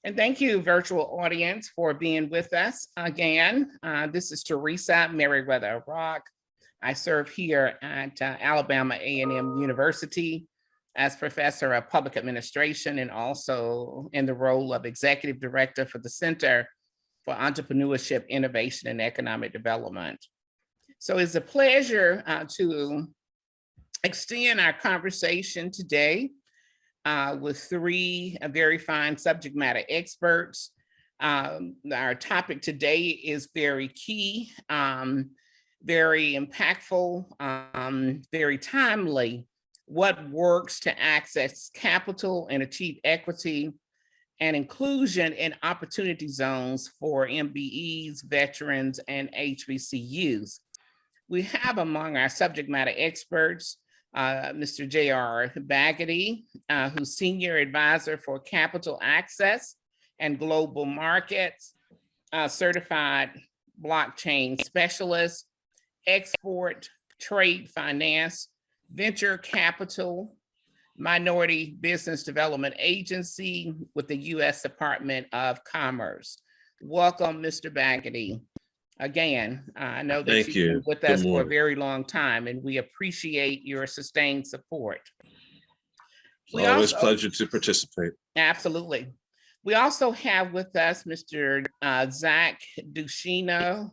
And thank you, virtual audience, for being with us again. This is Teresa Merriweather Rock. I serve here at Alabama A&M University as professor of public administration and also in the role of executive director for the Center for Entrepreneurship, Innovation, and Economic Development. So it's a pleasure to extend our conversation today with three very fine subject matter experts. Our topic today is very key, very impactful, very timely. What works to access capital and achieve equity and inclusion in opportunity zones for MBEs, veterans, and HBCUs. We have among our subject matter experts Mr. J.R. Baggerty, who's Senior Advisor for Capital Access and Global Markets, Certified Blockchain Specialist, Export, Trade Finance, Venture Capital, Minority Business Development Agency with the U.S. Department of Commerce. Welcome, Mr. Baggerty. Again, I know that you've been with us for a very long time, and we appreciate your sustained support. Always a pleasure to participate. Absolutely. We also have with us Mr. Zach Dushino,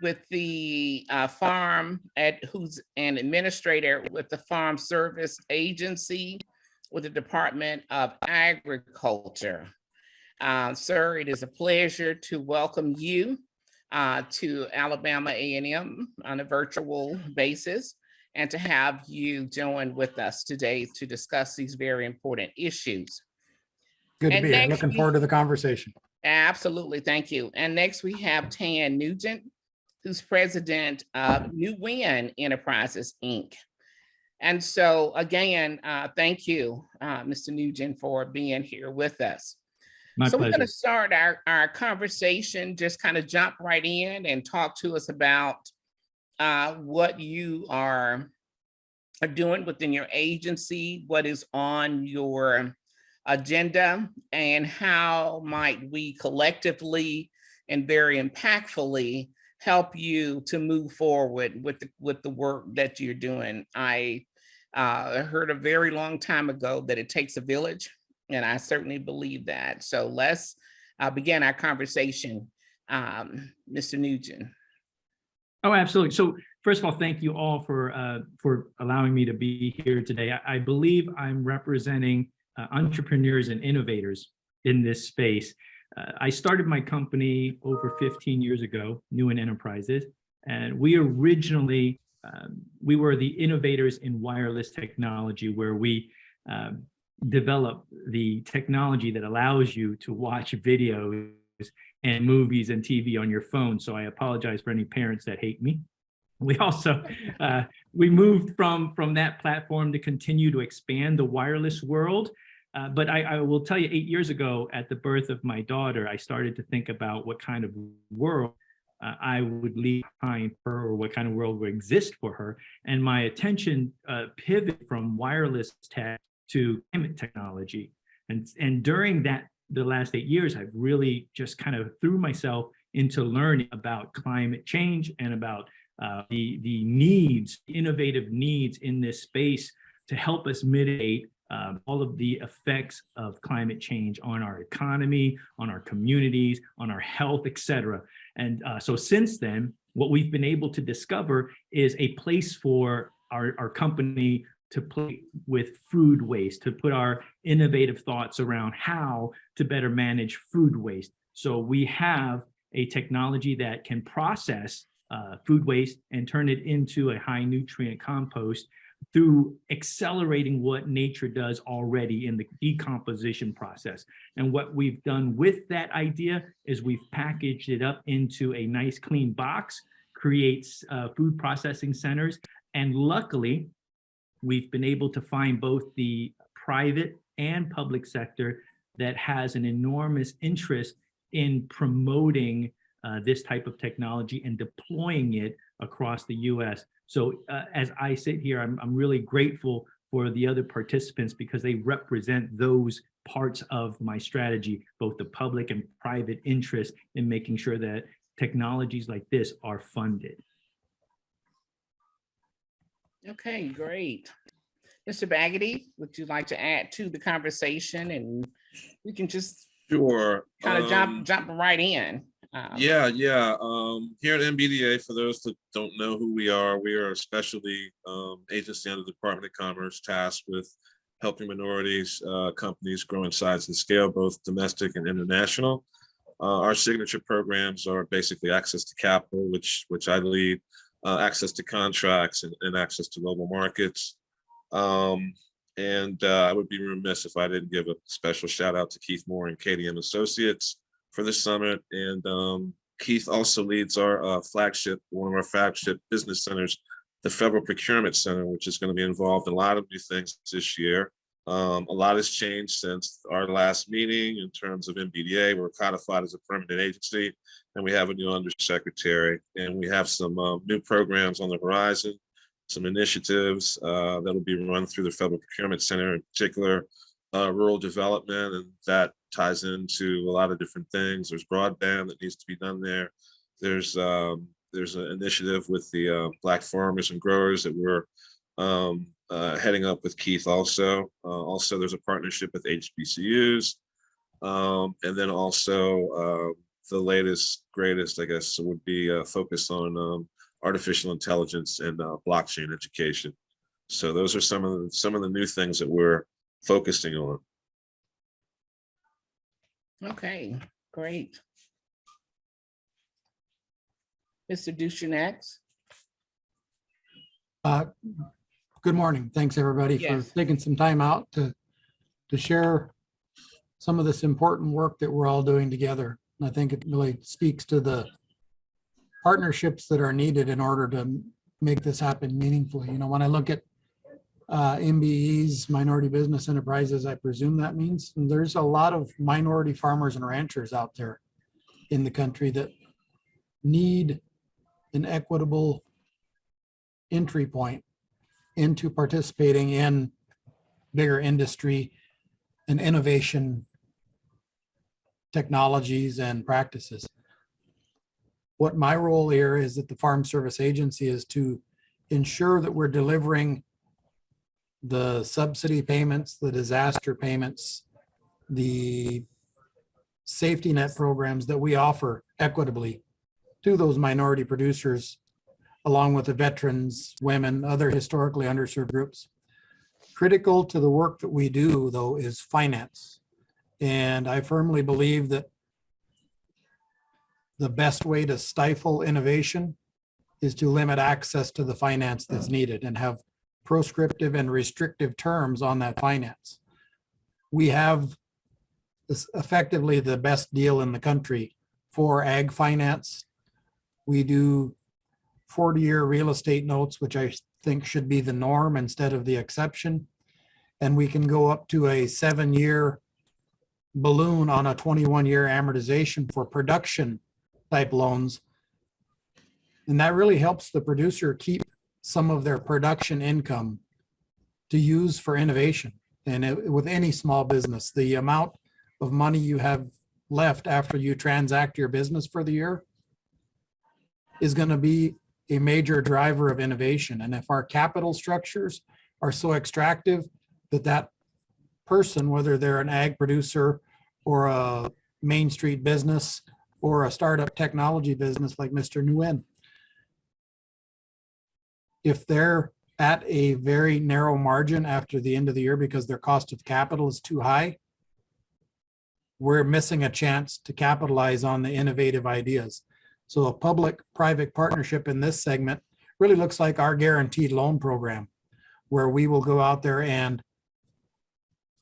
with the who's an administrator with the Farm Service Agency with the Department of Agriculture. Sir, it is a pleasure to welcome you to Alabama A&M on a virtual basis and to have you join with us today to discuss these very important issues. Good to be here. Looking forward to the conversation. Absolutely, thank you. And next we have Tan Nugent, who's president of New Win Enterprises, Inc. And so again, thank you, Mr. Nugent, for being here with us. My pleasure. We're going to start our conversation, just kind of jump right in and talk to us about what you are doing within your agency, what is on your agenda, and how might we collectively and very impactfully help you to move forward with the work that you're doing. I heard a very long time ago that it takes a village. And I certainly believe that. So let's begin our conversation, Mr. Nugent. Oh, absolutely. So first of all, thank you all for allowing me to be here today. I believe I'm representing entrepreneurs and innovators in this space. I started my company over 15 years ago, New Win Enterprises, and we originally, we were the innovators in wireless technology, where we develop the technology that allows you to watch videos and movies and TV on your phone. So I apologize for any parents that hate me. We also, we moved from that platform to continue to expand the wireless world. But I will tell you, 8 years ago, at the birth of my daughter, I started to think about what kind of world I would leave behind her, or what kind of world would exist for her. And my attention pivoted from wireless tech to climate technology. And during the last 8 years, I've really just kind of threw myself into learning about climate change and about the needs, innovative needs in this space to help us mitigate all of the effects of climate change on our economy, on our communities, on our health, et cetera. And so since then, what we've been able to discover is a place for our company to play with food waste, to put our innovative thoughts around how to better manage food waste. So we have a technology that can process food waste and turn it into a high nutrient compost through accelerating what nature does already in the decomposition process. And what we've done with that idea is we've packaged it up into a nice clean box, creates food processing centers. And luckily, we've been able to find both the private and public sector that has an enormous interest in promoting this type of technology and deploying it across the US. So as I sit here, I'm really grateful for the other participants because they represent those parts of my strategy, both the public and private interest in making sure that technologies like this are funded. Okay, great. Mr. Baggedy, would you like to add to the conversation, and we can just Sure. kind of jump right in? Yeah. Here at MBDA, for those that don't know who we are a specialty agency under the Department of Commerce tasked with helping minorities companies grow in size and scale, both domestic and international. Our signature programs are basically access to capital, which I lead, access to contracts, and access to global markets. I would be remiss if I didn't give a special shout out to Keith Moore and KDM Associates for the summit. And Keith also leads our one of our flagship business centers, the Federal Procurement Center, which is going to be involved in a lot of new things this year. A lot has changed since our last meeting in terms of MBDA. We're codified as a permanent agency, and we have a new undersecretary, and we have some new programs on the horizon, some initiatives that'll be run through the Federal Procurement Center, in particular rural development, and that ties into a lot of different things. There's broadband that needs to be done there. There's an initiative with the Black farmers and growers that we're heading up with Keith also. Also, there's a partnership with HBCUs. And then also the latest, greatest, I guess, would be focused on artificial intelligence and blockchain education. So those are some of the new things that we're focusing on. Okay, great. Mr. Duchenex. Good morning. Thanks, everybody, for taking some time out to share some of this important work that we're all doing together. And I think it really speaks to the partnerships that are needed in order to make this happen meaningfully. You know, when I look at MBE's minority business enterprises, I presume that means there's a lot of minority farmers and ranchers out there in the country that need an equitable entry point into participating in bigger industry and innovation technologies and practices. What my role here is at the Farm Service Agency is to ensure that we're delivering the subsidy payments, the disaster payments, the safety net programs that we offer equitably to those minority producers, along with the veterans, women, other historically underserved groups. Critical to the work that we do, though, is finance. And I firmly believe that the best way to stifle innovation is to limit access to the finance that's needed and have proscriptive and restrictive terms on that finance. We have effectively the best deal in the country for ag finance. We do 40-year real estate notes, which I think should be the norm instead of the exception. And we can go up to a 7-year balloon on a 21-year amortization for production type loans. And that really helps the producer keep some of their production income to use for innovation. And with any small business, the amount of money you have left after you transact your business for the year is going to be a major driver of innovation. And if our capital structures are so extractive that that person, whether they're an ag producer or a Main Street business or a startup technology business like Mr. Nguyen, if they're at a very narrow margin after the end of the year because their cost of capital is too high, we're missing a chance to capitalize on the innovative ideas. So a public-private partnership in this segment really looks like our guaranteed loan program, where we will go out there and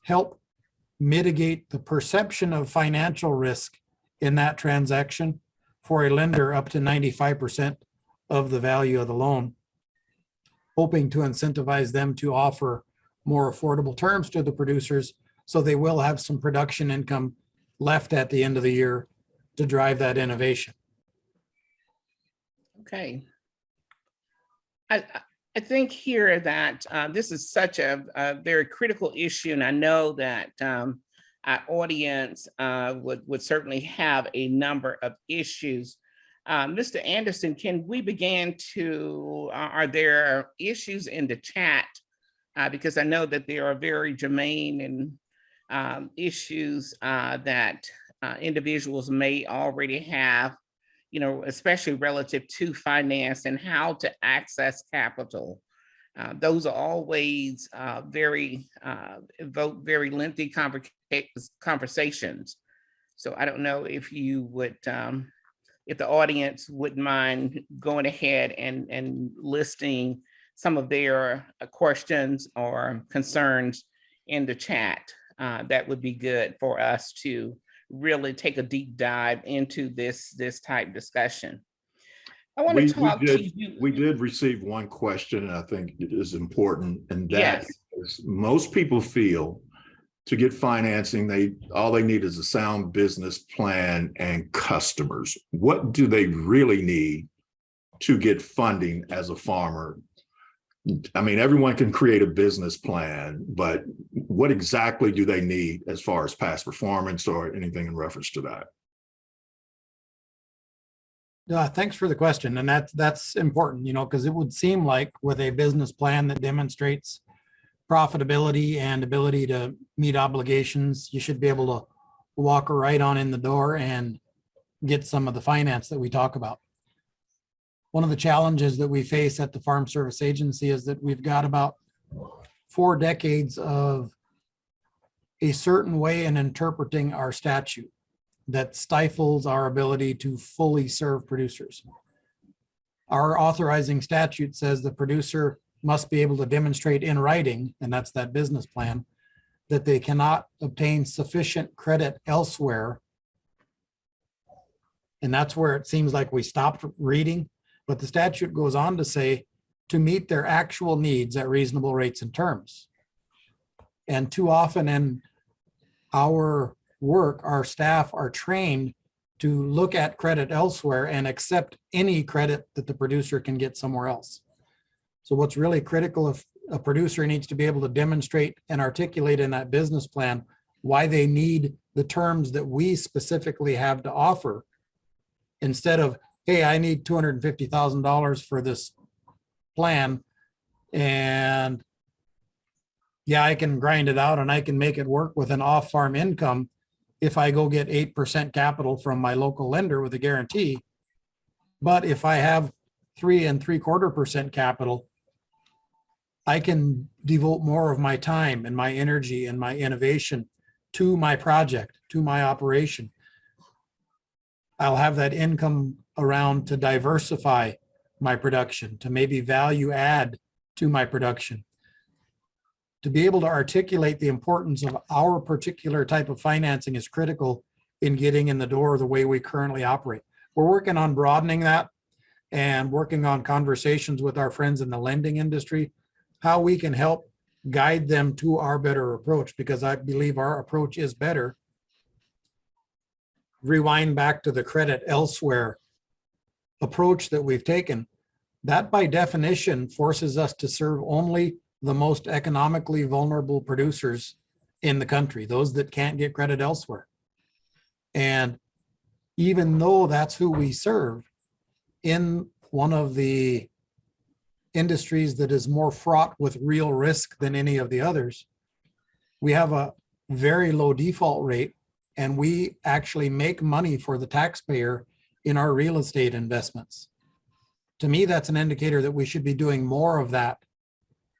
help mitigate the perception of financial risk in that transaction for a lender up to 95% of the value of the loan, hoping to incentivize them to offer more affordable terms to the producers so they will have some production income left at the end of the year to drive that innovation. Okay. I think here that this is such a very critical issue, and I know that our audience would certainly have a number of issues. Mr. Anderson, can we begin to, are there issues in the chat? Because I know that there are very germane and issues that individuals may already have, you know, especially relative to finance and how to access capital. Those are always evoke very lengthy conversations. So I don't know if you would, if the audience wouldn't mind going ahead and listing some of their questions or concerns in the chat. That would be good for us to really take a deep dive into this type discussion. I want to talk to you. We did receive one question, and I think it is important, and that Yes. is most people feel to get financing, all they need is a sound business plan and customers. What do they really need to get funding as a farmer? I mean, everyone can create a business plan, but what exactly do they need as far as past performance or anything in reference to that? Thanks for the question. And that's important, you know, because it would seem like with a business plan that demonstrates profitability and ability to meet obligations, you should be able to walk right on in the door and get some of the finance that we talk about. One of the challenges that we face at the Farm Service Agency is that we've got about 4 decades of a certain way in interpreting our statute that stifles our ability to fully serve producers. Our authorizing statute says the producer must be able to demonstrate in writing, and that's that business plan, that they cannot obtain sufficient credit elsewhere. And that's where it seems like we stopped reading, but the statute goes on to say to meet their actual needs at reasonable rates and terms. And too often in our work, our staff are trained to look at credit elsewhere and accept any credit that the producer can get somewhere else. So what's really critical, if a producer needs to be able to demonstrate and articulate in that business plan why they need the terms that we specifically have to offer, instead of, hey, I need $250,000 for this plan, and yeah, I can grind it out and I can make it work with an off-farm income if I go get 8% capital from my local lender with a guarantee. But if I have 3 3/4% capital, I can devote more of my time and my energy and my innovation to my project, to my operation. I'll have that income around to diversify my production, to maybe value add to my production. To be able to articulate the importance of our particular type of financing is critical in getting in the door the way we currently operate. We're working on broadening that and working on conversations with our friends in the lending industry, how we can help guide them to our better approach, because I believe our approach is better. Rewind back to the credit elsewhere approach that we've taken. That by definition forces us to serve only the most economically vulnerable producers in the country, those that can't get credit elsewhere. And even though that's who we serve, in one of the industries that is more fraught with real risk than any of the others, we have a very low default rate, and we actually make money for the taxpayer in our real estate investments. To me, that's an indicator that we should be doing more of that,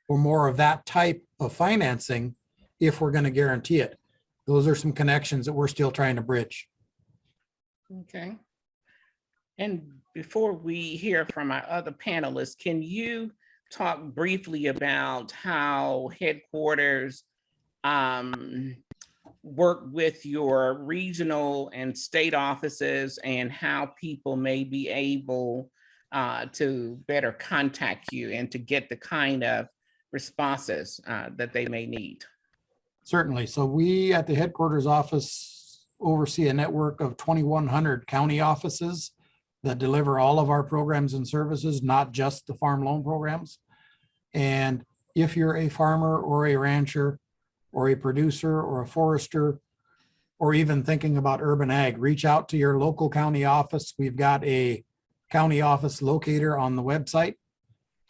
or more of that type of financing, if we're going to guarantee it. Those are some connections that we're still trying to bridge. Okay. And before we hear from our other panelists, can you talk briefly about how headquarters work with your regional and state offices, and how people may be able to better contact you and to get the kind of responses that they may need? Certainly. So we at the headquarters office oversee a network of 2,100 county offices that deliver all of our programs and services, not just the farm loan programs. And if you're a farmer or a rancher or a producer or a forester, or even thinking about urban ag, reach out to your local county office. We've got a county office locator on the website.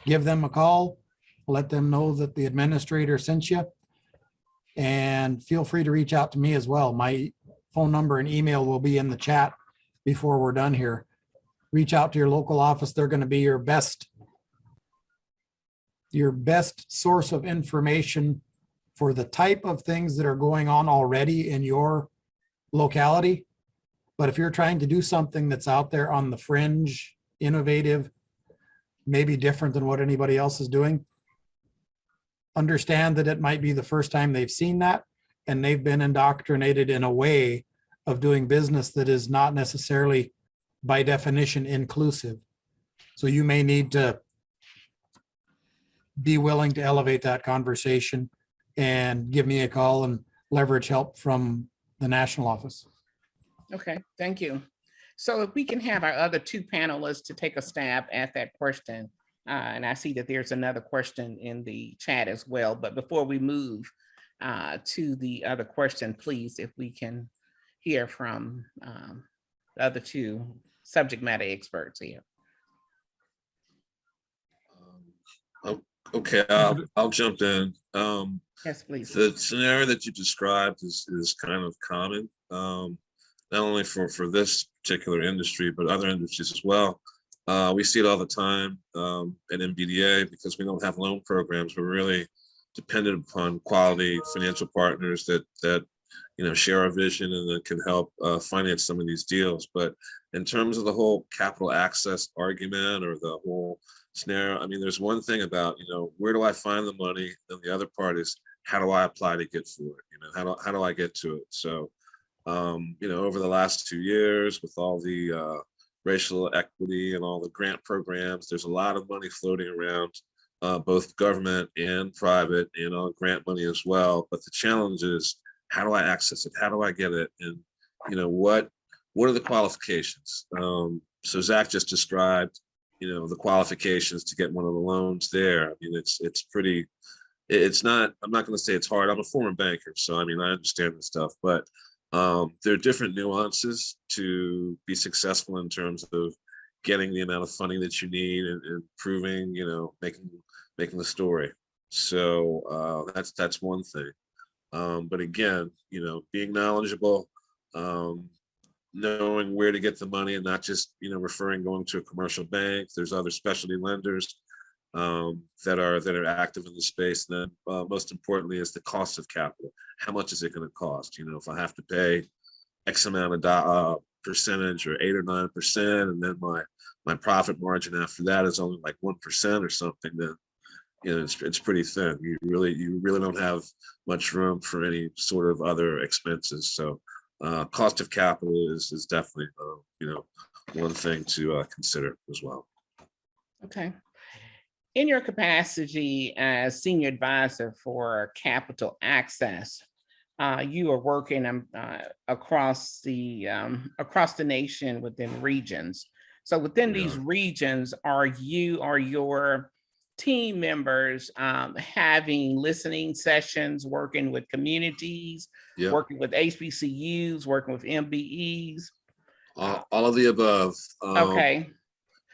Give them a call, let them know that the administrator sent you. And feel free to reach out to me as well. My phone number and email will be in the chat before we're done here. Reach out to your local office. They're going to be your best source of information for the type of things that are going on already in your locality. But if you're trying to do something that's out there on the fringe, innovative, maybe different than what anybody else is doing, understand that it might be the first time they've seen that, and they've been indoctrinated in a way of doing business that is not necessarily by definition inclusive. So you may need to be willing to elevate that conversation and give me a call and leverage help from the national office. Okay, thank you. So if we can have our other two panelists to take a stab at that question. And I see that there's another question in the chat as well. But before we move to the other question, please, if we can hear from the other two subject matter experts here. Okay, I'll jump in. Yes, please. The scenario that you described is kind of common, not only for this particular industry, but other industries as well. We see it all the time at MBDA because we don't have loan programs. We're really dependent upon quality financial partners that share our vision and that can help finance some of these deals. But in terms of the whole capital access argument or the whole scenario, I mean, there's one thing about where do I find the money, and the other part is how do I apply to get for it? How do I get to it? So over the last 2 years with all the racial equity and all the grant programs, there's a lot of money floating around, both government and private, grant money as well. But the challenge is, how do I access it? How do I get it? And what are the qualifications? So Zach just described, the qualifications to get one of the loans there. I mean, it's not, I'm not going to say it's hard. I'm a former banker, so I mean, I understand this stuff, but there are different nuances to be successful in terms of getting the amount of funding that you need and proving, making the story. So that's one thing. But again, being knowledgeable, knowing where to get the money and not just, going to a commercial bank. There's other specialty lenders that are active in the space. And then most importantly is the cost of capital. How much is it going to cost? If I have to pay X amount of percentage or 8 or 9%, and then my profit margin after that is only like 1% or something, then it's pretty thin. You really don't have much room for any sort of other expenses. So cost of capital is definitely one thing to consider as well. Okay. In your capacity as senior advisor for capital access, you are working across the nation within regions. So within these regions, are your team members having listening sessions, working with communities, working with HBCUs, working with MBEs? All of the above. Okay.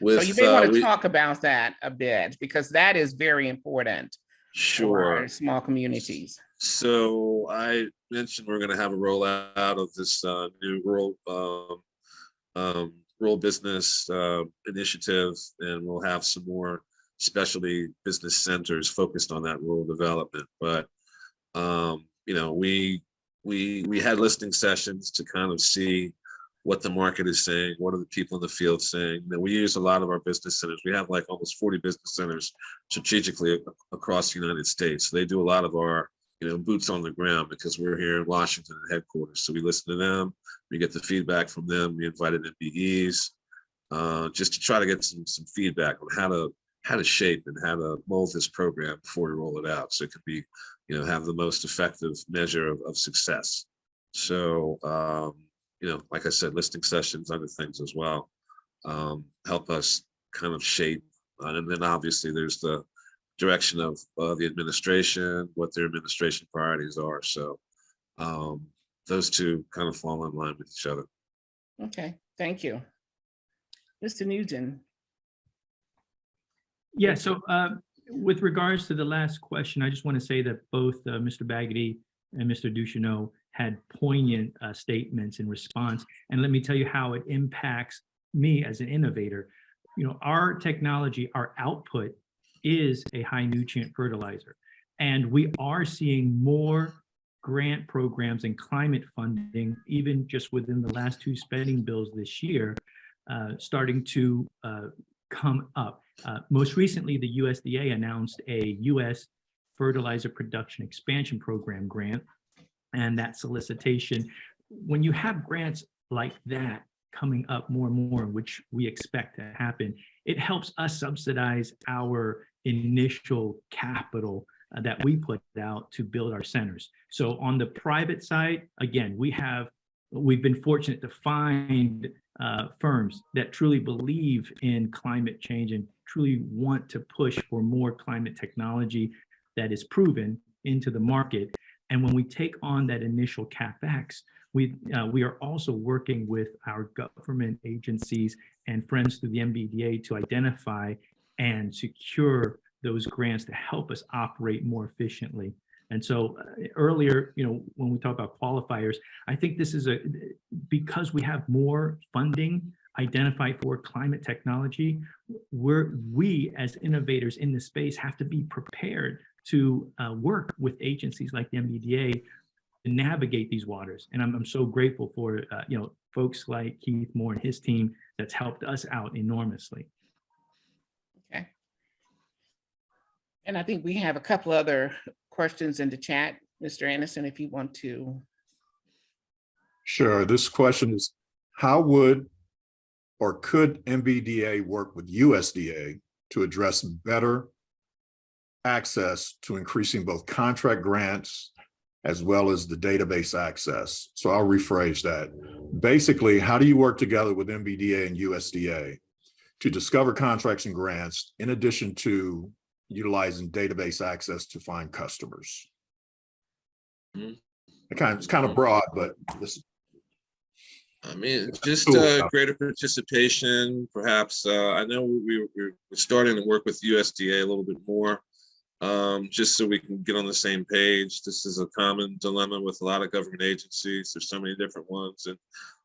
So you may want to talk about that a bit, because that is very important. Sure. For small communities. So I mentioned we're going to have a rollout of this new rural business initiative, and we'll have some more specialty business centers focused on that rural development. But we had listening sessions to kind of see what the market is saying, what are the people in the field saying. That we use a lot of our business centers. We have like almost 40 business centers strategically across the United States. So they do a lot of our boots on the ground, because we're here in Washington at headquarters. So we listen to them, we get the feedback from them. We invited MBEs just to try to get some feedback on how to shape and how to mold this program before we roll it out, so it could be have the most effective measure of success. So like I said, listening sessions, other things as well, help us kind of shape. And then obviously there's the direction of the administration, what their administration priorities are. So those two kind of fall in line with each other. Okay, thank you. Mr. Nugent. Yeah, so with regards to the last question, I just want to say that both Mr. Baggedy and Mr. Ducheneau had poignant statements in response. And let me tell you how it impacts me as an innovator. You know, our technology, our output is a high nutrient fertilizer. And we are seeing more grant programs and climate funding, even just within the last 2 spending bills this year, starting to come up. Most recently, the USDA announced a U.S. Fertilizer Production Expansion Program grant, and that solicitation, when you have grants like that coming up more and more, which we expect to happen, it helps us subsidize our initial capital that we put out to build our centers. So on the private side, again, we've been fortunate to find firms that truly believe in climate change and truly want to push for more climate technology that is proven into the market. And when we take on that initial CapEx, we are also working with our government agencies and friends through the MBDA to identify and secure those grants to help us operate more efficiently. And so earlier, you know, when we talk about qualifiers, I think this is because we have more funding identified for climate technology, we as innovators in this space have to be prepared to work with agencies like the MBDA to navigate these waters. And I'm so grateful for you know, folks like Keith Moore and his team that's helped us out enormously. Okay. And I think we have a couple other questions in the chat. Mr. Anderson, if you want to. Sure. This question is, how would or could MBDA work with USDA to address better access to increasing both contract grants as well as the database access? So I'll rephrase that. Basically, how do you work together with MBDA and USDA to discover contracts and grants in addition to utilizing database access to find customers? It's kind of broad, but this. I mean, just greater participation, perhaps. I know we're starting to work with USDA a little bit more, just so we can get on the same page. This is a common dilemma with a lot of government agencies. There's so many different ones, and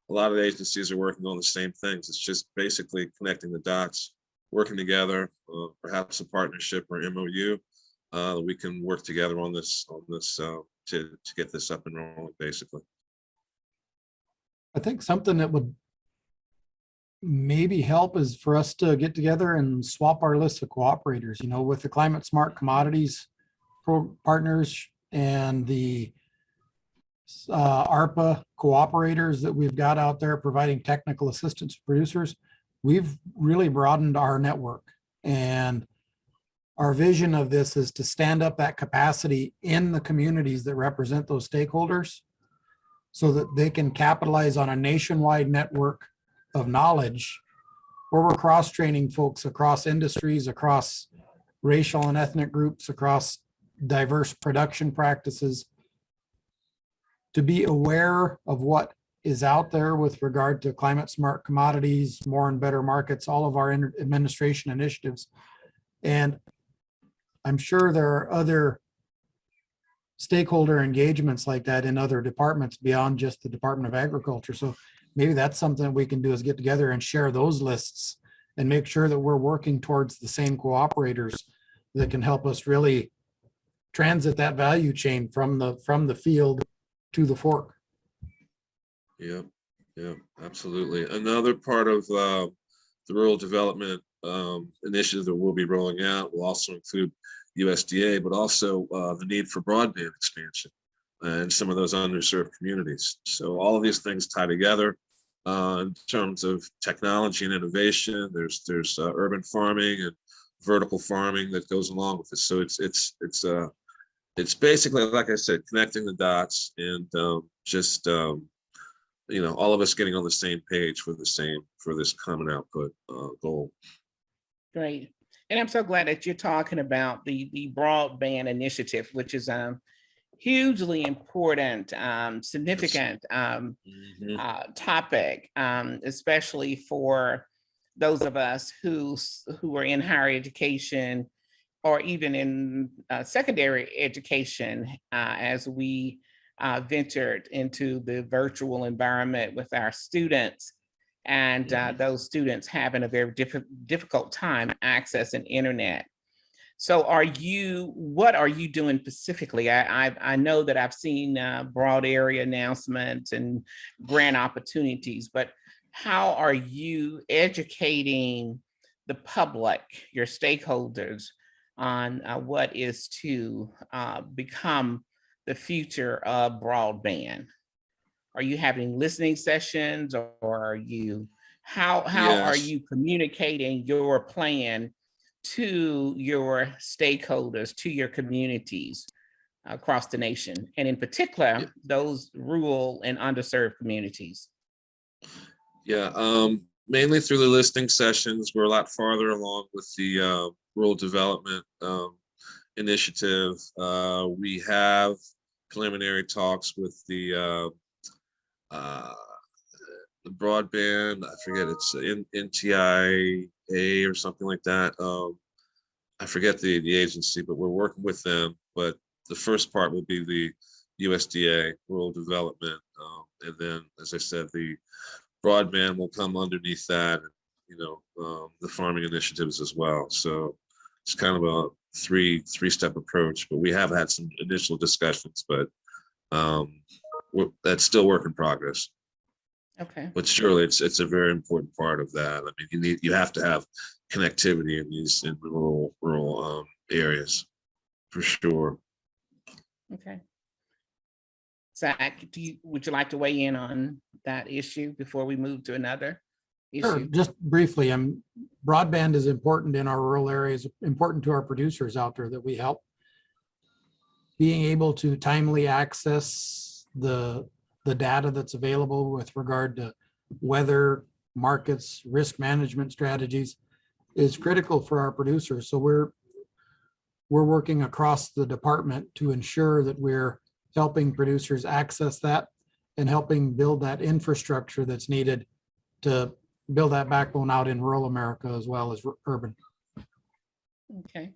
a lot of the agencies are working on the same things. It's just basically connecting the dots, working together, perhaps a partnership or MOU. We can work together on this to get this up and rolling, basically. I think something that would maybe help is for us to get together and swap our list of cooperators, you know, with the climate smart commodities partners and the ARPA cooperators that we've got out there providing technical assistance to producers. We've really broadened our network, and our vision of this is to stand up that capacity in the communities that represent those stakeholders so that they can capitalize on a nationwide network of knowledge where we're cross-training folks across industries, across racial and ethnic groups, across diverse production practices, to be aware of what is out there with regard to climate smart commodities, more and better markets, all of our administration initiatives. And I'm sure there are other stakeholder engagements like that in other departments beyond just the Department of Agriculture. So maybe that's something we can do, is get together and share those lists and make sure that we're working towards the same cooperators that can help us really transit that value chain from the field to the fork. Yeah, absolutely. Another part of the rural development initiative that we'll be rolling out will also include USDA, but also the need for broadband expansion and some of those underserved communities. So all of these things tie together in terms of technology and innovation. There's urban farming and vertical farming that goes along with this. So it's basically, like I said, connecting the dots and just you know, all of us getting on the same page for this common output goal. Great. And I'm so glad that you're talking about the broadband initiative, which is hugely important, significant topic, especially for those of us who are in higher education or even in secondary education, as we ventured into the virtual environment with our students, and those students having a very difficult time accessing internet. So what are you doing specifically? I know that I've seen broad area announcements and grant opportunities, but how are you educating the public, your stakeholders, on what is to become the future of broadband? Are you having listening sessions, or are you, how are Yes. you communicating your plan to your stakeholders, to your communities across the nation, and in particular, those rural and underserved communities? Yeah, mainly through the listening sessions. We're a lot farther along with the rural development initiative. We have preliminary talks with the broadband. I forget, it's NTIA or something like that. I forget the agency, but we're working with them. But the first part will be the USDA rural development, and then, as I said, the broadband will come underneath that, the farming initiatives as well. So it's kind of a three-step approach, but we have had some initial discussions, but that's still work in progress. Okay. But surely it's a very important part of that. I mean, you have to have connectivity in the rural areas for sure. Okay. Zach, would you like to weigh in on that issue before we move to another Sure, issue? just briefly, broadband is important in our rural areas, important to our producers out there that we help. Being able to timely access the data that's available with regard to weather, markets, risk management strategies is critical for our producers. So we're working across the department to ensure that we're helping producers access that and helping build that infrastructure that's needed to build that backbone out in rural America as well as urban. Okay.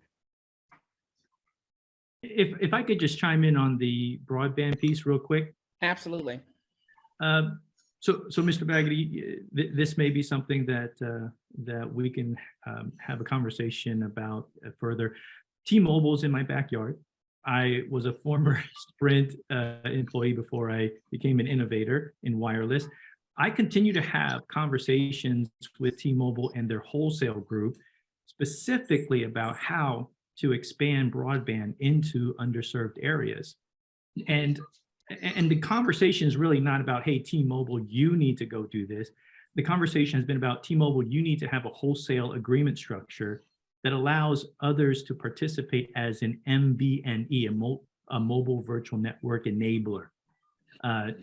If I could just chime in on the broadband piece real quick. Absolutely. So Mr. Baggedy, this may be something that we can have a conversation about further. T-Mobile's in my backyard. I was a former Sprint employee before I became an innovator in wireless. I continue to have conversations with T-Mobile and their wholesale group specifically about how to expand broadband into underserved areas. And the conversation is really not about, hey, T-Mobile, you need to go do this. The conversation has been about, T-Mobile, you need to have a wholesale agreement structure that allows others to participate as an MVNE, a mobile virtual network enabler,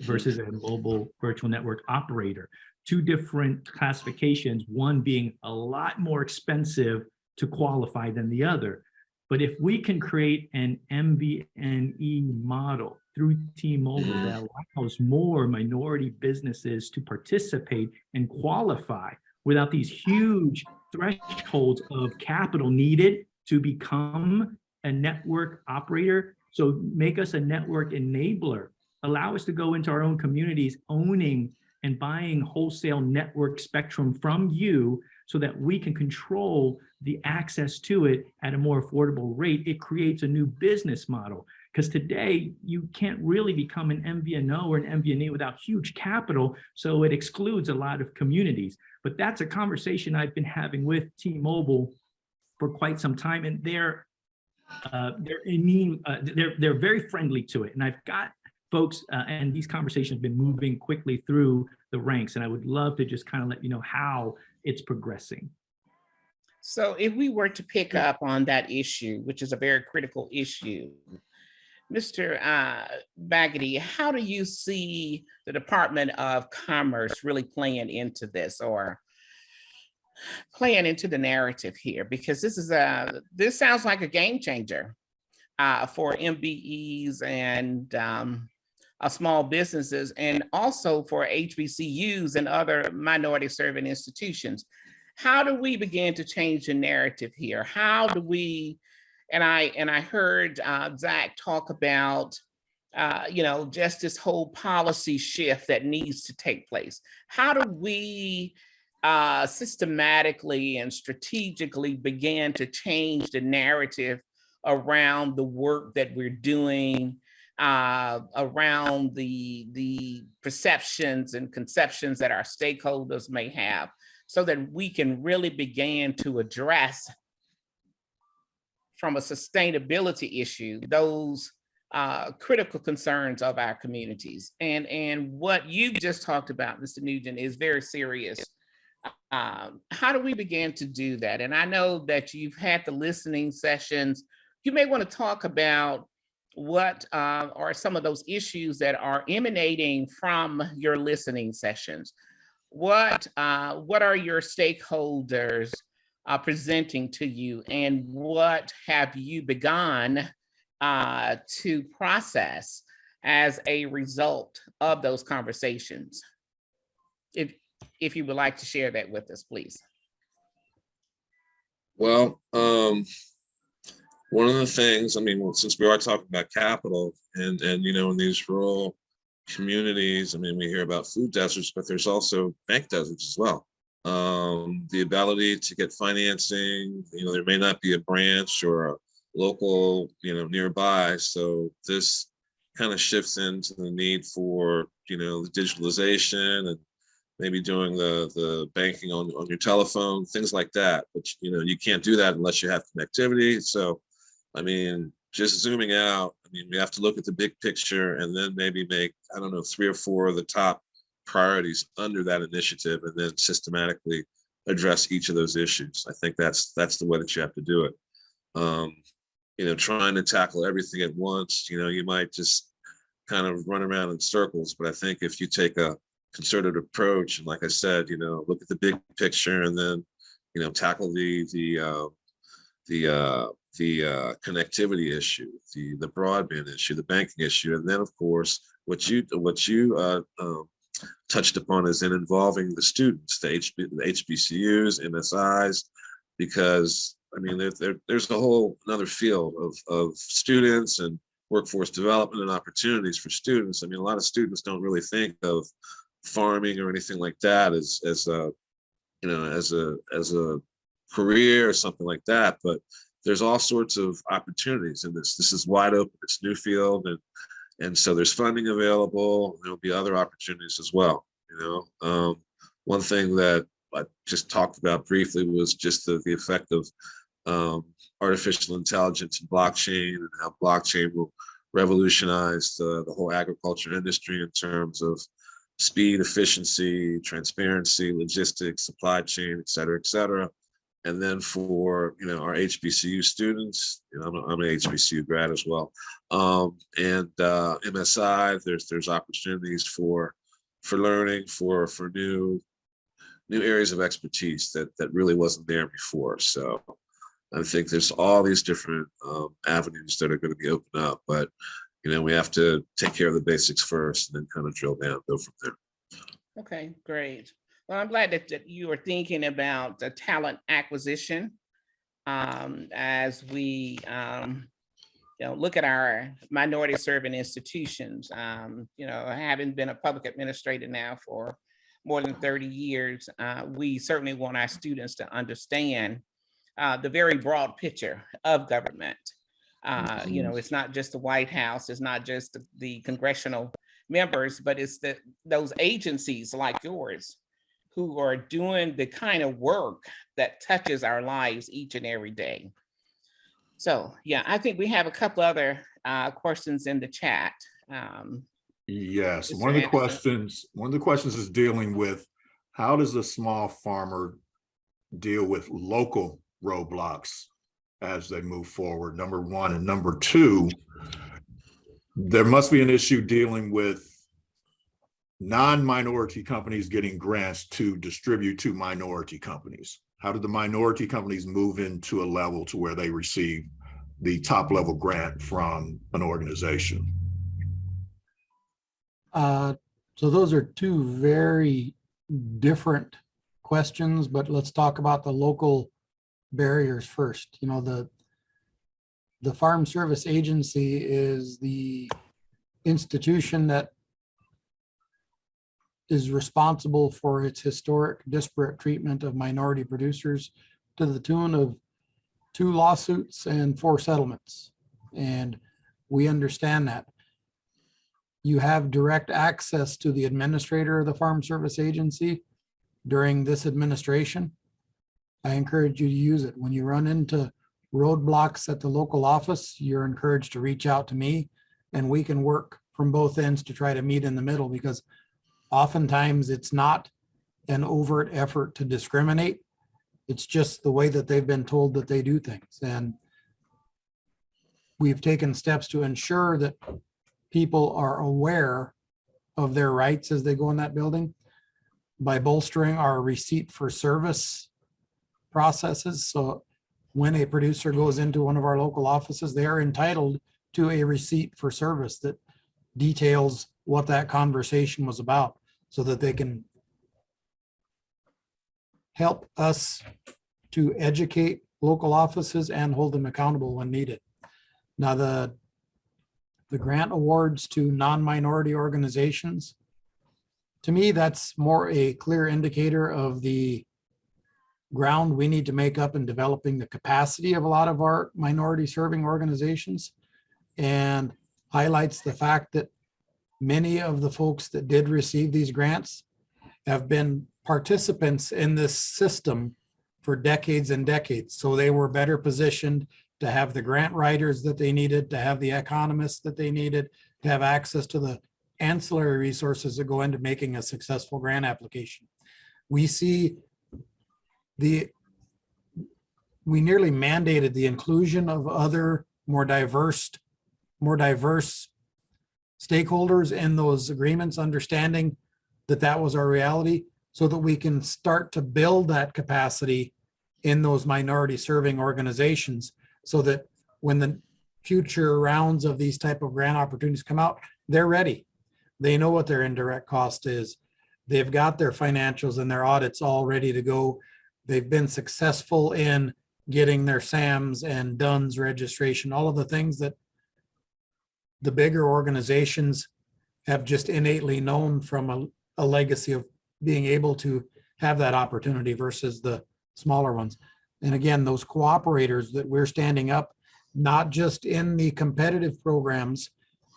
versus a mobile virtual network operator. Two different classifications, one being a lot more expensive to qualify than the other. But if we can create an MVNE model through T-Mobile that allows more minority businesses to participate and qualify without these huge thresholds of capital needed to become a network operator, so make us a network enabler, allow us to go into our own communities owning and buying wholesale network spectrum from you so that we can control the access to it at a more affordable rate. It creates a new business model, because today you can't really become an MVNO or an MVNE without huge capital, so it excludes a lot of communities. But that's a conversation I've been having with T-Mobile for quite some time, and they're very friendly to it. And I've got folks, and these conversations have been moving quickly through the ranks, and I would love to just kind of let you know how it's progressing. So if we were to pick up on that issue, which is a very critical issue, Mr. Baggedy, how do you see the Department of Commerce really playing into this? Or playing into the narrative here, because this sounds like a game changer for MBEs and small businesses, and also for HBCUs and other minority serving institutions. How do we begin to change the narrative here? How do we, and I heard Zach talk about just this whole policy shift that needs to take place. How do we systematically and strategically begin to change the narrative around the work that we're doing, around the perceptions and conceptions that our stakeholders may have, so that we can really begin to address, from a sustainability issue, those critical concerns of our communities. And what you just talked about, Mr. Nugent, is very serious. How do we begin to do that? And I know that you've had the listening sessions. You may want to talk about what are some of those issues that are emanating from your listening sessions. What are your stakeholders presenting to you, and what have you begun to process as a result of those conversations? If you would like to share that with us, please. Well, one of the things, I mean, since we are talking about capital and in these rural communities, I mean, we hear about food deserts, but there's also bank deserts as well. The ability to get financing, there may not be a branch or a local, nearby. So this kind of shifts into the need for, the digitalization and maybe doing the banking on your telephone, things like that. But, you can't do that unless you have connectivity. So, I mean, just zooming out, I mean, we have to look at the big picture and then maybe make, 3 or 4 of the top priorities under that initiative, and then systematically address each of those issues. I think that's the way that you have to do it. Trying to tackle everything at once, you might just kind of run around in circles. But I think if you take a concerted approach, and like I said, look at the big picture, and then, tackle the connectivity issue, the broadband issue, the banking issue, and then of course what you touched upon is in involving the students, the HBCUs, MSIs, because I mean there's a whole another field of students and workforce development and opportunities for students. I mean, a lot of students don't really think of farming or anything like that as a career or something like that, but there's all sorts of opportunities in this. This is wide open, it's new field, and so there's funding available. There'll be other opportunities as well. One thing that I just talked about briefly was just the effect of artificial intelligence and blockchain, and how blockchain will revolutionize the whole agriculture industry in terms of speed, efficiency, transparency, logistics, supply chain, et cetera, et cetera. And then for our HBCU students, I'm an HBCU grad as well, and MSI, there's opportunities for learning, for new areas of expertise that really wasn't there before. So I think there's all these different avenues that are going to be opened up, but we have to take care of the basics first, and then kind of drill down, go from there. Okay, great. Well, I'm glad that you are thinking about the talent acquisition as we look at our minority serving institutions. Having been a public administrator now for more than 30 years, we certainly want our students to understand the very broad picture of government. It's not just the White House, it's not just the congressional members, but it's those agencies like yours who are doing the kind of work that touches our lives each and every day. So, yeah, I think we have a couple other questions in the chat. Yes, Mr. one of the Anderson. questions is dealing with how does a small farmer deal with local roadblocks as they move forward, number one. And number two, there must be an issue dealing with non-minority companies getting grants to distribute to minority companies. How do the minority companies move into a level to where they receive the top level grant from an organization? So those are two very different questions, but let's talk about the local barriers first. You know, the Farm Service Agency is the institution that is responsible for its historic disparate treatment of minority producers to the tune of 2 lawsuits and 4 settlements. And we understand that. You have direct access to the administrator of the Farm Service Agency during this administration. I encourage you to use it. When you run into roadblocks at the local office, you're encouraged to reach out to me, and we can work from both ends to try to meet in the middle, because oftentimes it's not an overt effort to discriminate. It's just the way that they've been told that they do things. And we've taken steps to ensure that people are aware of their rights as they go in that building by bolstering our receipt for service processes. So when a producer goes into one of our local offices, they are entitled to a receipt for service that details what that conversation was about, so that they can help us to educate local offices and hold them accountable when needed. Now, the grant awards to non-minority organizations, to me, that's more a clear indicator of the ground we need to make up in developing the capacity of a lot of our minority serving organizations, and highlights the fact that many of the folks that did receive these grants have been participants in this system for decades and decades. So they were better positioned to have the grant writers that they needed, to have the economists that they needed, to have access to the ancillary resources that go into making a successful grant application. We nearly mandated the inclusion of other more diverse stakeholders in those agreements, understanding that that was our reality, so that we can start to build that capacity in those minority serving organizations, so that when the future rounds of these type of grant opportunities come out, they're ready. They know what their indirect cost is. They've got their financials and their audits all ready to go. They've been successful in getting their SAMs and DUNS registration, all of the things that the bigger organizations have just innately known from a legacy of being able to have that opportunity versus the smaller ones. And again, those cooperators that we're standing up, not just in the competitive programs,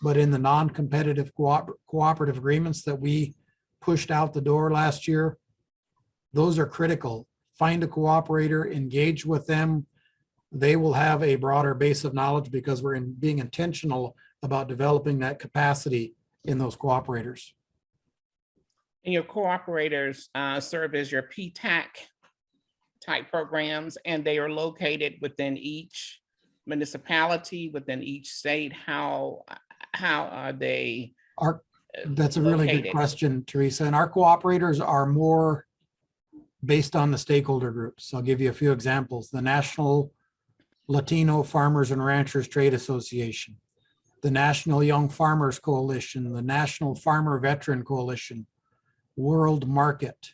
but in the non-competitive cooperative agreements that we pushed out the door last year, those are critical. Find a cooperator, engage with them. They will have a broader base of knowledge, because we're being intentional about developing that capacity in those cooperators. And your cooperators serve as your PTAC type programs, and they are located within each municipality, within each state. How are they? That's a really good located? question, Teresa. And our cooperators are more based on the stakeholder groups. I'll give you a few examples. The National Latino Farmers and Ranchers Trade Association, the National Young Farmers Coalition, the National Farmer Veteran Coalition, World Market,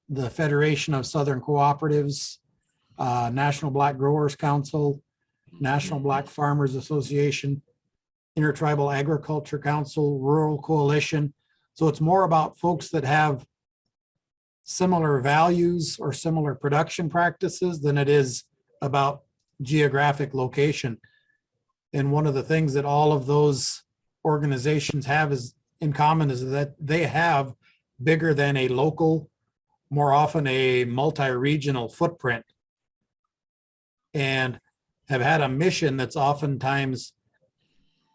the Federation of Southern Cooperatives, National Black Growers Council, National Black Farmers Association, Intertribal Agriculture Council, Rural Coalition. So it's more about folks that have similar values or similar production practices than it is about geographic location. And one of the things that all of those organizations have is in common is that they have bigger than a local, more often a multi-regional footprint, and have had a mission that's oftentimes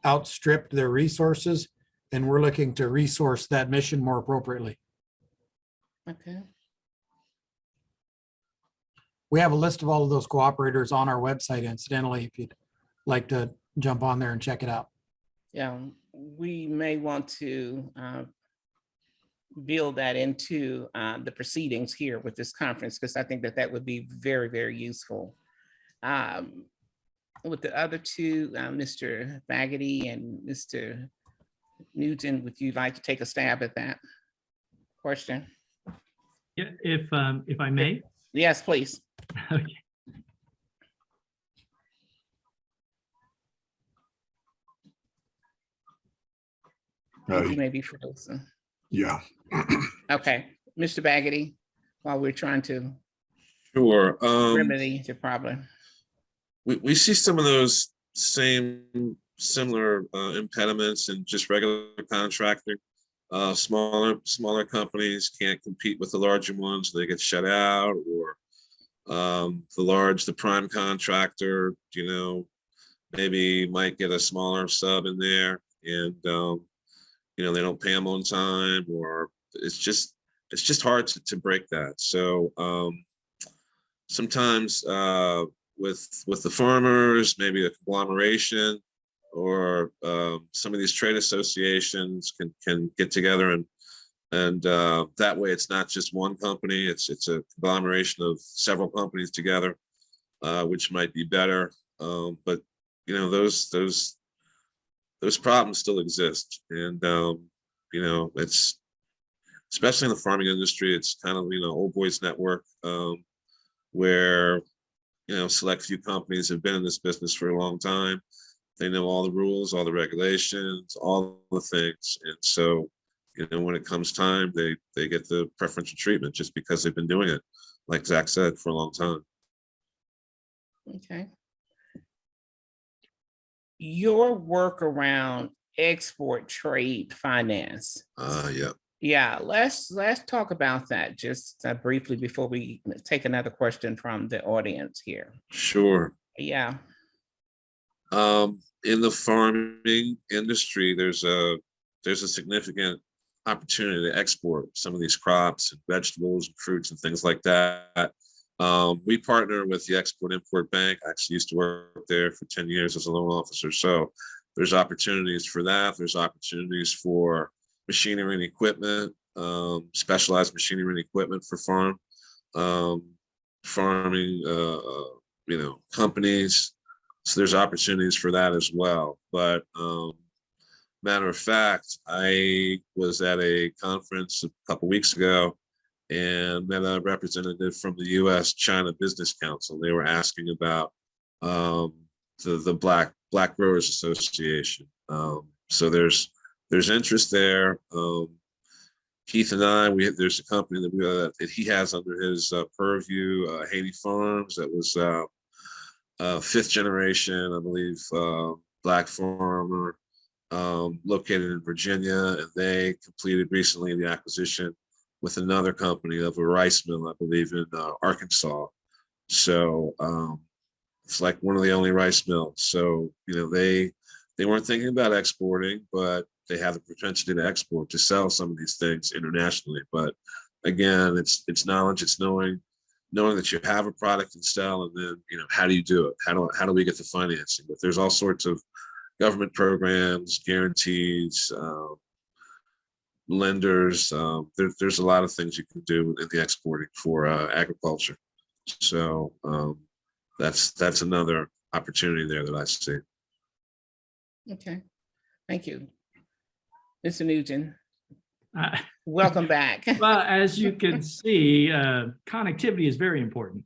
outstripped their resources, and we're looking to resource that mission more appropriately. Okay. We have a list of all of those cooperators on our website, incidentally, if you'd like to jump on there and check it out. Yeah, we may want to build that into the proceedings here with this conference, because I think that that would be very, very useful. With the other two, Mr. Baggety and Mr. Newton, would you like to take a stab at that question? Yeah, if I may. Yes, please. Okay. You may be frozen. Yeah. Okay, Mr. Baggety, while we're trying to Sure. remedy the problem. We see some of those similar impediments in just regular contracting. Smaller companies can't compete with the larger ones. They get shut out, or the prime contractor, maybe might get a smaller sub in there, and they don't pay them on time, or it's just hard to break that. So sometimes with the farmers, maybe a conglomeration, or some of these trade associations can get together, and that way it's not just one company, it's a conglomeration of several companies together, which might be better. But those problems still exist, and it's, especially in the farming industry, it's kind of old boys network, where select few companies have been in this business for a long time. They know all the rules, all the regulations, all the things. And so, when it comes time, they get the preferential treatment just because they've been doing it, like Zach said, for a long time. Okay. Your work around export trade finance. Yeah. Yeah, let's talk about that just briefly before we take another question from the audience here. Sure. Yeah. In the farming industry, there's a significant opportunity to export some of these crops and vegetables and fruits and things like that. We partner with the Export-Import Bank. I actually used to work there for 10 years as a loan officer. So there's opportunities for that. There's opportunities for machinery and equipment, specialized machinery and equipment for farming, companies. So there's opportunities for that as well. But matter of fact, I was at a conference a couple weeks ago and met a representative from the U.S.-China Business Council. They were asking about the Black Growers Association. So there's interest there. Keith and I, there's a company that he has under his purview, Haiti Farms, that was fifth generation, I believe, Black farmer, located in Virginia, and they completed recently the acquisition with another company of a rice mill, I believe, in Arkansas. So it's like one of the only rice mills. So they weren't thinking about exporting, but they have the propensity to export, to sell some of these things internationally. But again, it's knowledge, it's knowing that you have a product and sell, and then how do you do it? How do we get the financing? But there's all sorts of government programs, guarantees, lenders. There's a lot of things you can do in the exporting for agriculture. So that's another opportunity there that I see. Okay, thank you. Mr. Nugent, welcome back. Well, as you can see, connectivity is very important.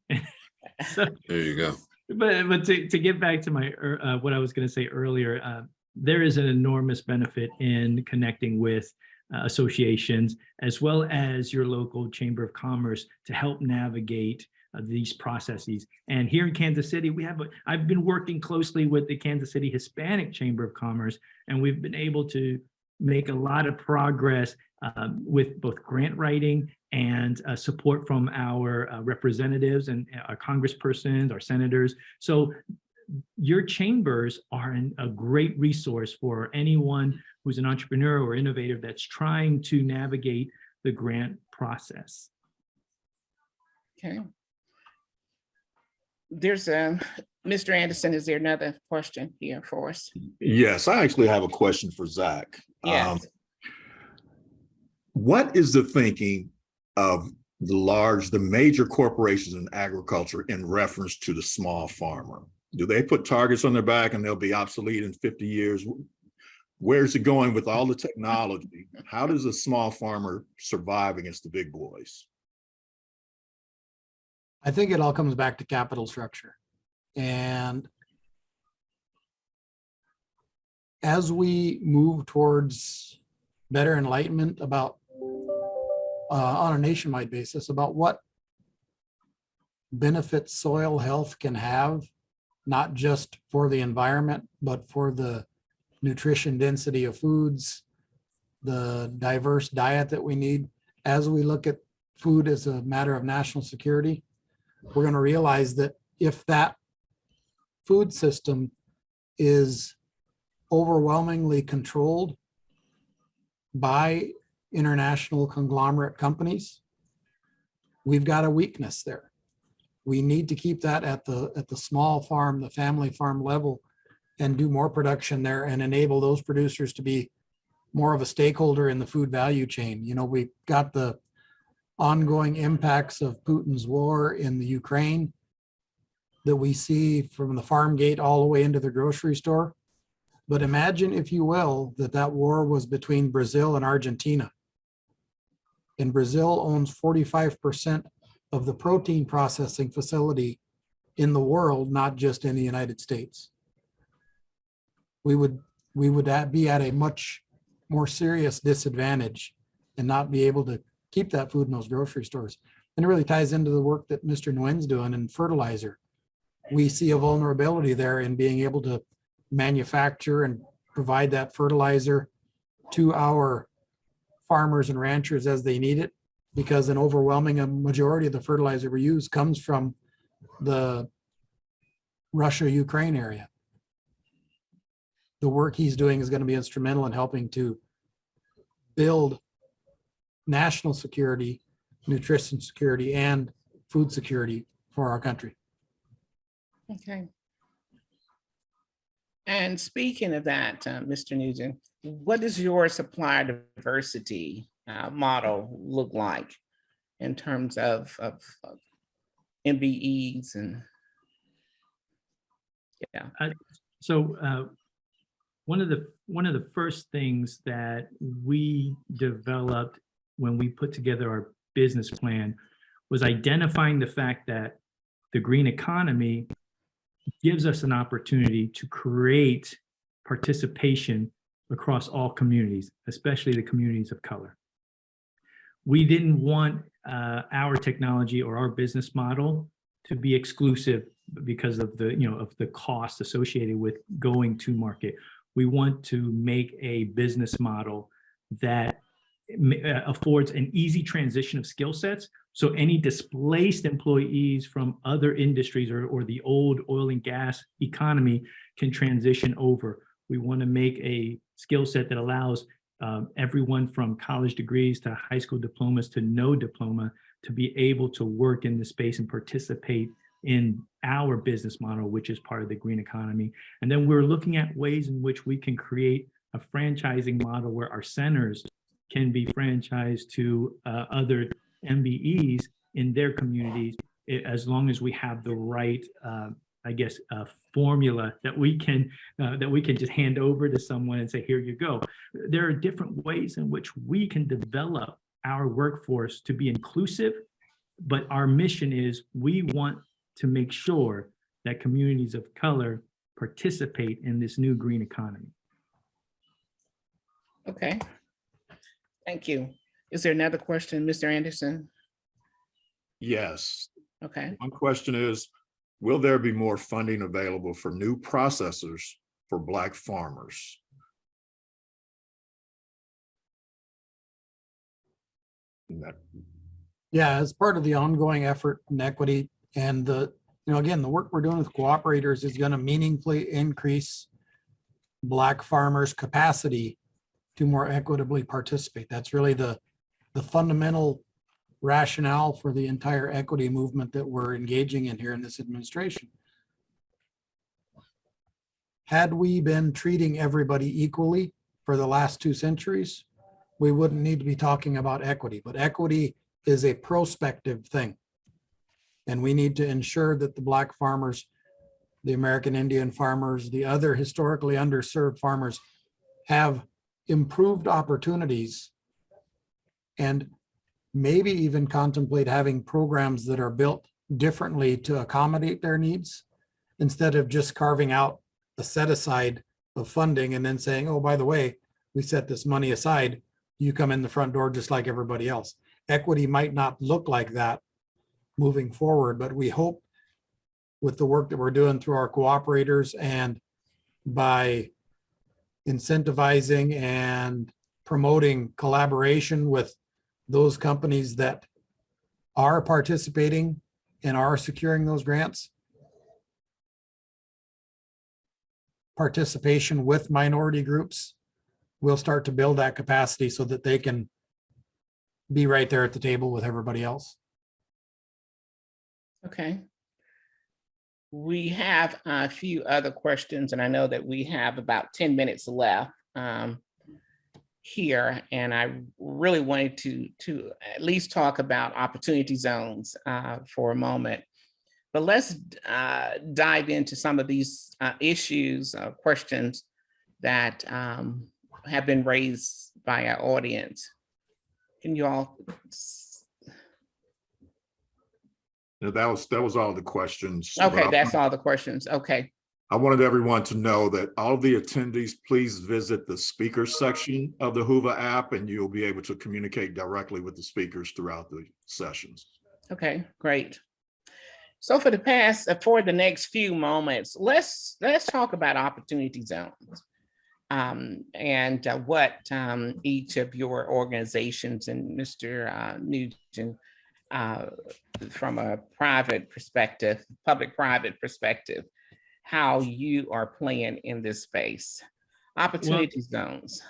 So, there you go. But to get back to my what I was going to say earlier, there is an enormous benefit in connecting with associations as well as your local Chamber of Commerce to help navigate these processes. And here in Kansas City, I've been working closely with the Kansas City Hispanic Chamber of Commerce, and we've been able to make a lot of progress with both grant writing and support from our representatives and our congresspersons, our senators. So your chambers are a great resource for anyone who's an entrepreneur or innovator that's trying to navigate the grant process. Okay. There's Mr. Anderson, is there another question here for us? Yes, I actually have a question for Zach. Yes. What is the thinking of the major corporations in agriculture in reference to the small farmer? Do they put targets on their back and they'll be obsolete in 50 years? Where's it going with all the technology? How does a small farmer survive against the big boys? I think it all comes back to capital structure. And as we move towards better enlightenment about on a nationwide basis about what benefits soil health can have, not just for the environment, but for the nutrition density of foods, the diverse diet that we need. As we look at food as a matter of national security, we're going to realize that if that food system is overwhelmingly controlled by international conglomerate companies, we've got a weakness there. We need to keep that at the small farm, the family farm level, and do more production there and enable those producers to be more of a stakeholder in the food value chain. You know, we've got the ongoing impacts of Putin's war in the Ukraine that we see from the farm gate all the way into the grocery store. But imagine, if you will, that war was between Brazil and Argentina. And Brazil owns 45% of the protein processing facility in the world, not just in the United States. We would be at a much more serious disadvantage and not be able to keep that food in those grocery stores. And it really ties into the work that Mr. Nguyen's doing in fertilizer. We see a vulnerability there in being able to manufacture and provide that fertilizer to our farmers and ranchers as they need it, because an overwhelming majority of the fertilizer we use comes from the Russia-Ukraine area. The work he's doing is going to be instrumental in helping to build national security, nutrition security, and food security for our country. Okay. And speaking of that, Mr. Nugent, what does your supplier diversity model look like in terms of MBEs and yeah? So one of the first things that we developed when we put together our business plan was identifying the fact that the green economy gives us an opportunity to create participation across all communities, especially the communities of color. We didn't want our technology or our business model to be exclusive because of the cost associated with going to market. We want to make a business model that affords an easy transition of skill sets. So any displaced employees from other industries or the old oil and gas economy can transition over. We want to make a skill set that allows everyone from college degrees to high school diplomas to no diploma to be able to work in this space and participate in our business model, which is part of the green economy. And then we're looking at ways in which we can create a franchising model where our centers can be franchised to other MBEs in their communities, as long as we have the right, formula that we can just hand over to someone and say, here you go. There are different ways in which we can develop our workforce to be inclusive, but our mission is we want to make sure that communities of color participate in this new green economy. Okay. Thank you. Is there another question, Mr. Anderson? Yes. Okay. One question is, will there be more funding available for new processors for Black farmers? Yeah, as part of the ongoing effort in equity and again, the work we're doing with cooperators is going to meaningfully increase Black farmers' capacity to more equitably participate. That's really the fundamental rationale for the entire equity movement that we're engaging in here in this administration. Had we been treating everybody equally for the last 2 centuries, we wouldn't need to be talking about equity, but equity is a prospective thing. And we need to ensure that the Black farmers, the American Indian farmers, the other historically underserved farmers have improved opportunities, and maybe even contemplate having programs that are built differently to accommodate their needs, instead of just carving out a set aside of funding and then saying, oh, by the way, we set this money aside, you come in the front door just like everybody else. Equity might not look like that moving forward, but we hope with the work that we're doing through our cooperators and by incentivizing and promoting collaboration with those companies that are participating and are securing those grants, participation with minority groups will start to build that capacity so that they can be right there at the table with everybody else. Okay. We have a few other questions, and I know that we have about 10 minutes left here, and I really wanted to at least talk about opportunity zones for a moment. But let's dive into some of these issues, questions that have been raised by our audience. Can you all? Yeah, that was all the questions. Okay, that's all the questions. Okay. I wanted everyone to know that all of the attendees, please visit the speakers section of the Whova app, and you'll be able to communicate directly with the speakers throughout the sessions. Okay, great. So for the next few moments, let's talk about opportunity zones and what each of your organizations and Mr. Nugent, from a private perspective, public-private perspective, how you are playing in this space. Opportunity zones.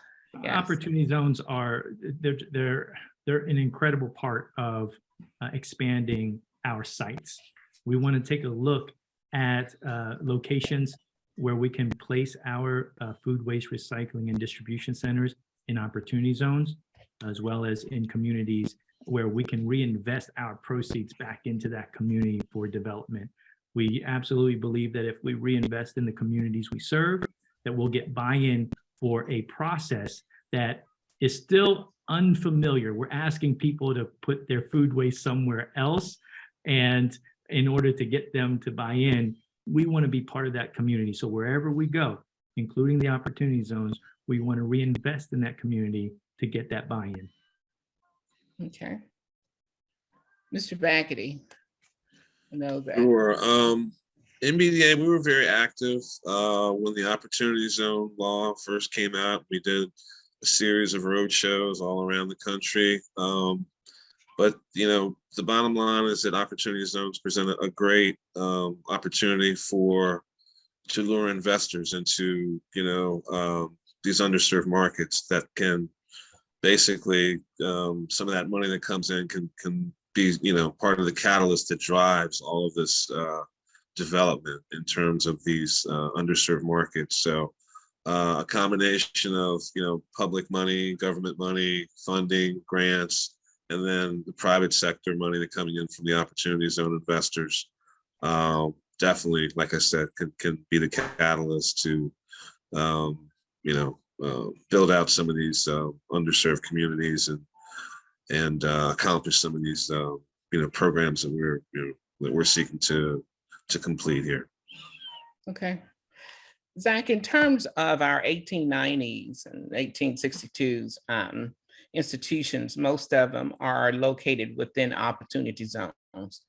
Yes. Opportunity zones are, they're an incredible part of expanding our sites. We want to take a look at locations where we can place our food waste recycling and distribution centers in opportunity zones, as well as in communities where we can reinvest our proceeds back into that community for development. We absolutely believe that if we reinvest in the communities we serve, that we'll get buy-in for a process that is still unfamiliar. We're asking people to put their food waste somewhere else, and in order to get them to buy in, we want to be part of that community. So wherever we go, including the opportunity zones, we want to reinvest in that community to get that buy-in. Okay. Mr. Backety, I know that. Sure. In BDA, we were very active when the Opportunity Zone law first came out. We did a series of road shows all around the country. But you know, the bottom line is that opportunity zones present a great opportunity to lure investors into, you know, these underserved markets that can basically some of that money that comes in can be, you know, part of the catalyst that drives all of this development in terms of these underserved markets. So a combination of, you know, public money, government money, funding, grants, and then the private sector money that coming in from the opportunity zone investors, definitely, like I said, can be the catalyst to, you know, build out some of these underserved communities and accomplish some of these, you know, programs that we're seeking to complete here. Okay. Zach, in terms of our 1890s and 1862s institutions, most of them are located within opportunity zones.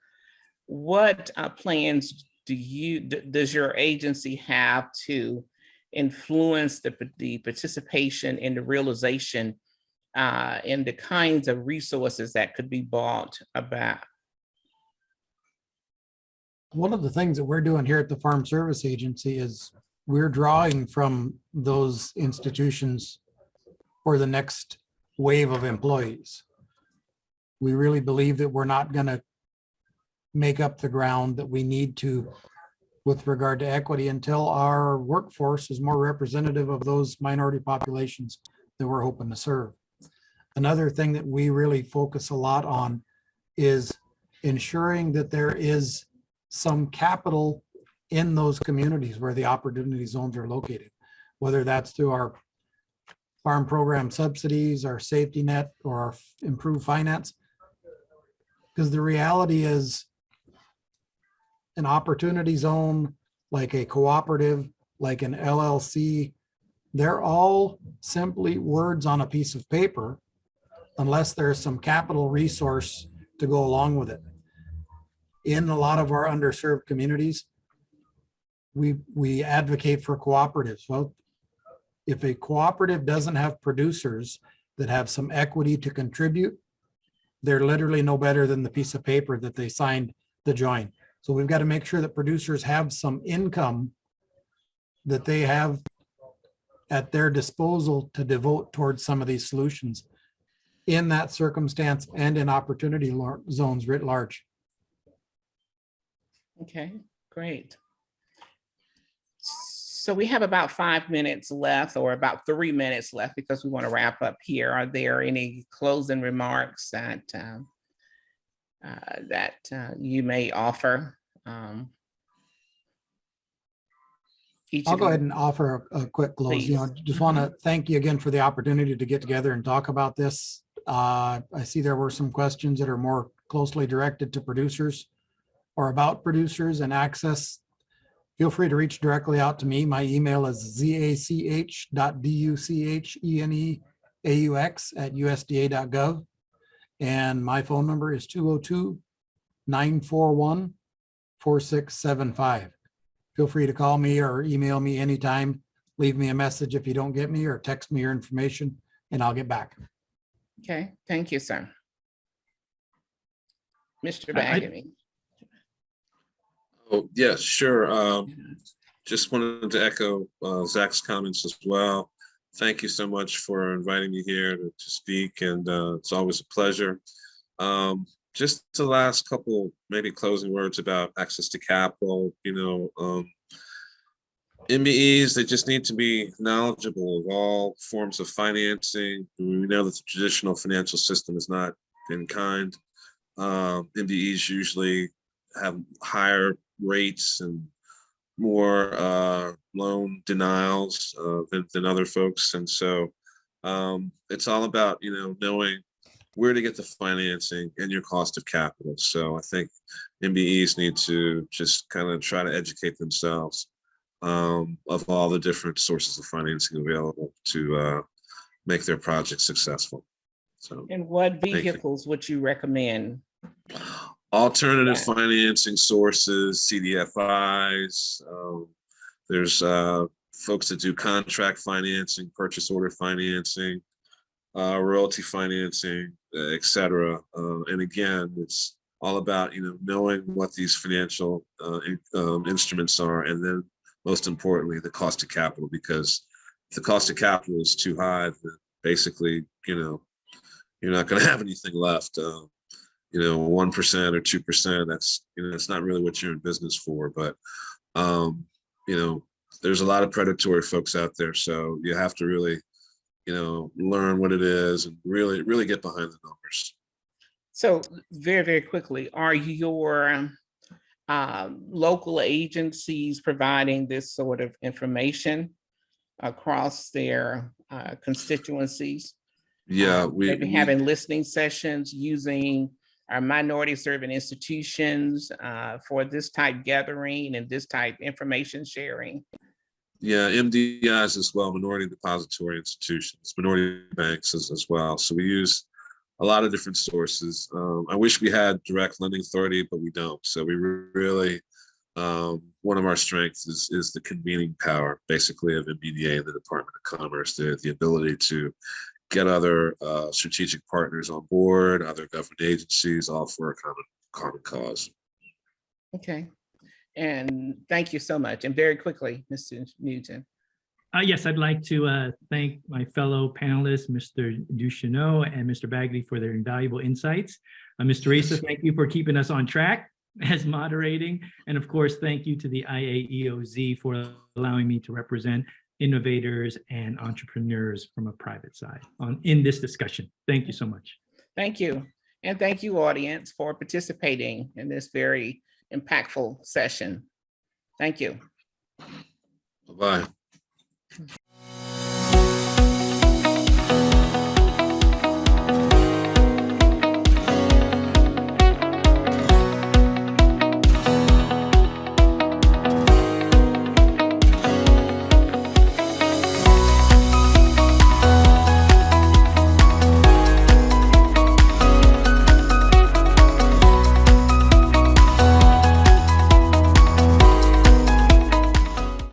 What plans does your agency have to influence the participation in the realization in the kinds of resources that could be brought about? One of the things that we're doing here at the Farm Service Agency is we're drawing from those institutions for the next wave of employees. We really believe that we're not going to make up the ground that we need to with regard to equity until our workforce is more representative of those minority populations that we're hoping to serve. Another thing that we really focus a lot on is ensuring that there is some capital in those communities where the opportunity zones are located, whether that's through our farm program subsidies, our safety net, or our improved finance. Because the reality is an opportunity zone, like a cooperative, like an LLC, they're all simply words on a piece of paper unless there's some capital resource to go along with it. In a lot of our underserved communities, we advocate for cooperatives. Well, if a cooperative doesn't have producers that have some equity to contribute, they're literally no better than the piece of paper that they signed to join. So we've got to make sure that producers have some income that they have at their disposal to devote towards some of these solutions in that circumstance and in opportunity zones writ large. Okay, great. So we have about 5 minutes left, or about 3 minutes left, because we want to wrap up here. Are there any closing remarks that you may offer? I'll go ahead and offer a quick close. You know, just want to thank you again for the opportunity to get together and talk about this. I see there were some questions that are more closely directed to producers or about producers and access. Feel free to reach directly out to me. My email is zach.ducheneaux@usda.gov. And my phone number is 202-941-4675. Feel free to call me or email me anytime. Leave me a message if you don't get me, or text me your information and I'll get back. Okay, thank you, sir. Mr. Baggany. Oh, yes, sure. Just wanted to echo Zach's comments as well. Thank you so much for inviting me here to speak, and it's always a pleasure. Just the last couple, maybe closing words about access to capital. You know, MBEs, they just need to be knowledgeable of all forms of financing. We know that the traditional financial system is not in kind. MBEs usually have higher rates and more loan denials than other folks. And so it's all about, you know, knowing where to get the financing and your cost of capital. So I think MBEs need to just kind of try to educate themselves of all the different sources of financing available to make their project successful. So, and what vehicles would you recommend? Alternative financing sources, CDFIs. There's folks that do contract financing, purchase order financing, royalty financing, et cetera. And again, it's all about, you know, knowing what these financial instruments are, and then most importantly, the cost of capital, because if the cost of capital is too high, then basically, you know, you're not going to have anything left. You know, 1% or 2%, that's, you know, it's not really what you're in business for. But, you know, there's a lot of predatory folks out there. So you have to really, you know, learn what it is and really get behind the numbers. So very, very quickly, are your local agencies providing this sort of information across their constituencies? Yeah, maybe having listening sessions, using our minority serving institutions for this type gathering and this type information sharing. Yeah, MDIs as well, minority depository institutions, minority banks as well. So we use a lot of different sources. I wish we had direct lending authority, but we don't. So we really, one of our strengths is the convening power, basically, of MBDA and the Department of Commerce, the ability to get other strategic partners on board, other government agencies, all for a common cause. Okay, and thank you so much. And very quickly, Mr. Newton. Yes, I'd like to thank my fellow panelists, Mr. Ducheneaux and Mr. Bagley, for their invaluable insights. Ms. Teresa, thank you for keeping us on track as moderating. And of course, thank you to the IAEOZ for allowing me to represent innovators and entrepreneurs from a private side in this discussion. Thank you so much. Thank you. And thank you, audience, for participating in this very impactful session. Thank you. Bye-bye.